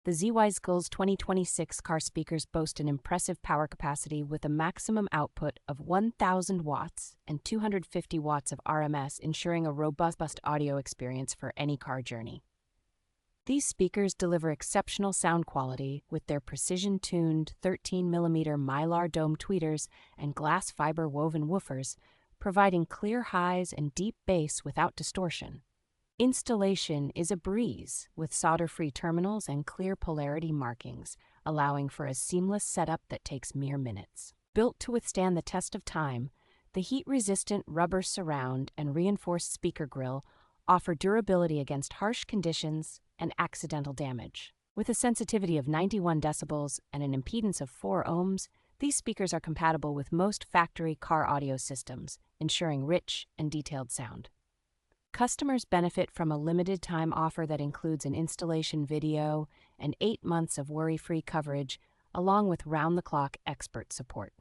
The ZYZCLES 2026 car speakers boast an impressive power capacity with a maximum output of 1,000 watts and 250 watts of RMS, ensuring a robust audio experience for any car journey. These speakers deliver exceptional sound quality with their precision-tuned 13mm Mylar dome tweeters and glass fiber woven woofers, providing clear highs and deep bass without distortion. Installation is a breeze with solder-free terminals and clear polarity markings, allowing for a seamless setup that takes mere minutes. Built to withstand the test of time, the heat-resistant rubber surround and reinforced speaker grille offer durability against harsh conditions and accidental damage. With a sensitivity of 91 decibels and an impedance of 4 ohms, these speakers are compatible with most factory car audio systems, ensuring rich and detailed sound. Customers benefit from a limited-time offer that includes an installation video and 8 months of worry-free coverage, along with round-the-clock expert support.